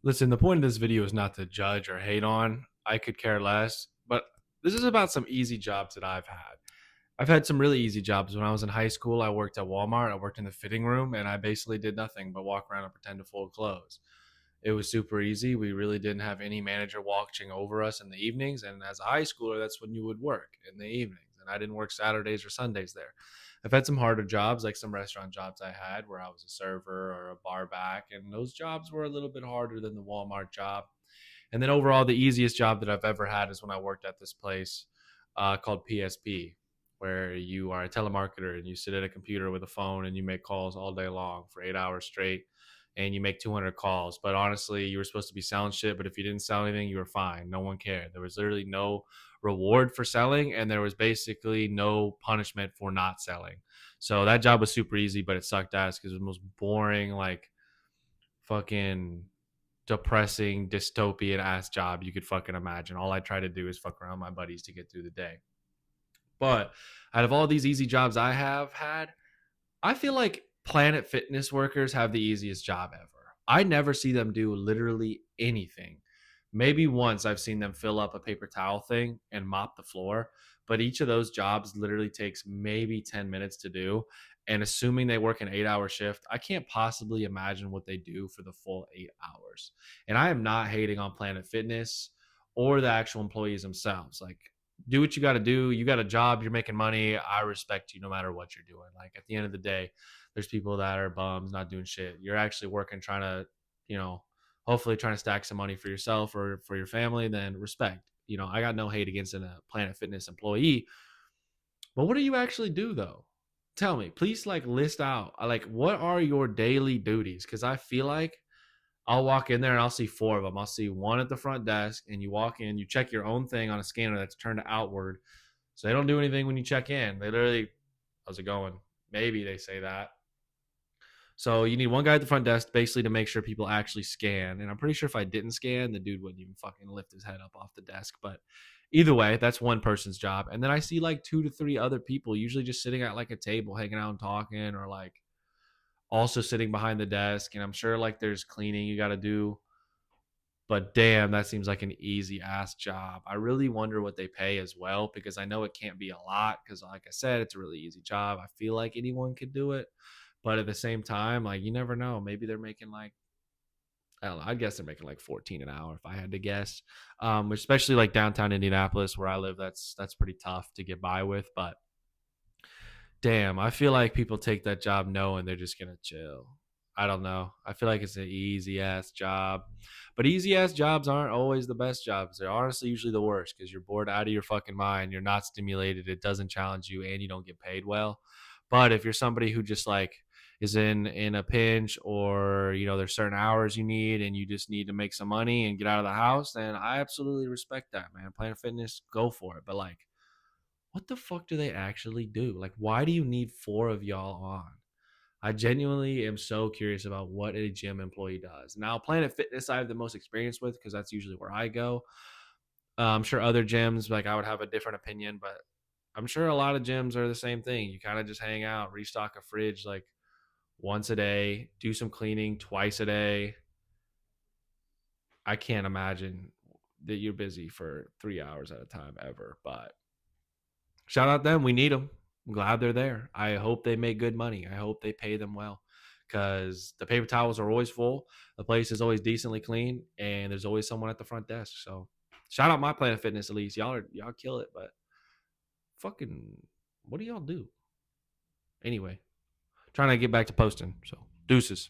Listen, the point of this video is not to judge or hate on. I could care less. But this is about some easy jobs that I've had. I've had some really easy jobs. When I was in high school, I worked at Walmart. I worked in the fitting room, and I basically did nothing but walk around and pretend to fold clothes. It was super easy. We really didn't have any manager watching over us in the evenings. And as a high schooler, that's when you would work in the evenings. And I didn't work Saturdays or Sundays there. I've had some harder jobs, like some restaurant jobs I had where I was a server or a bar back. And those jobs were a little bit harder than the Walmart job. And then overall, the easiest job that I've ever had is when I worked at this place called PSP, where you are a telemarketer and you sit at a computer with a phone and you make calls all day long for 8 hours straight and you make 200 calls. But honestly, you were supposed to be selling shit. But if you didn't sell anything, you were fine. No one cared. There was literally no reward for selling, and there was basically no punishment for not selling. So that job was super easy, but it sucked ass because it was the most boring, like fucking depressing, dystopian ass job you could fucking imagine. All I try to do is fuck around with my buddies to get through the day. But out of all these easy jobs I have had, I feel like Planet Fitness workers have the easiest job ever. I never see them do literally anything. Maybe once I've seen them fill up a paper towel thing and mop the floor, but each of those jobs literally takes maybe 10 minutes to do. And assuming they work an 8 hour shift, I can't possibly imagine what they do for the full 8 hours. And I am not hating on Planet Fitness or the actual employees themselves. Like, do what you got to do. You got a job, you're making money. I respect you no matter what you're doing. Like, at the end of the day, there's people that are bums, not doing shit. You're actually working, trying to, you know, hopefully trying to stack some money for yourself or for your family. Then respect. I got no hate against a Planet Fitness employee. But what do you actually do though? Tell me, please, like, list out like what are your daily duties? Because I feel like I'll walk in there and I'll see four of them. I'll see one at the front desk, and you walk in, you check your own thing on a scanner that's turned outward. So they don't do anything when you check in. They literally, how's it going? Maybe they say that. So you need one guy at the front desk basically to make sure people actually scan. And I'm pretty sure if I didn't scan, the dude wouldn't even fucking lift his head up off the desk. But either way, that's one person's job. And then I see like two to three other people, usually just sitting at like a table, hanging out and talking, or like also sitting behind the desk. And I'm sure like there's cleaning you got to do. But damn, that seems like an easy ass job. I really wonder what they pay as well, because I know it can't be a lot because, like I said, it's a really easy job. I feel like anyone could do it. But at the same time, like, you never know. Maybe they're making like, I don't know. I'd guess they're making like 14 an hour if I had to guess. Especially like downtown Indianapolis where I live, that's pretty tough to get by with. But damn, I feel like people take that job knowing they're just gonna chill. I don't know. I feel like it's an easy ass job, but easy ass jobs aren't always the best jobs. They're honestly usually the worst because you're bored out of your fucking mind. You're not stimulated. It doesn't challenge you, and you don't get paid well. But if you're somebody who just like is in a pinch, or there's certain hours you need and you just need to make some money and get out of the house, then I absolutely respect that, man. Planet Fitness, go for it. But like, what the fuck do they actually do? Like, why do you need four of y'all on? I genuinely am so curious about what a gym employee does. Now, Planet Fitness, I have the most experience with because that's usually where I go. I'm sure other gyms, like, I would have a different opinion, but I'm sure a lot of gyms are the same thing. You kind of just hang out, restock a fridge like once a day, do some cleaning twice a day. I can't imagine that you're busy for 3 hours at a time ever, but shout out them. We need them. I'm glad they're there. I hope they make good money. I hope they pay them well, because the paper towels are always full. The place is always decently clean, and there's always someone at the front desk. So shout out my Planet Fitness at least. Y'all kill it, but fucking what do y'all do? Anyway, trying to get back to posting. So deuces.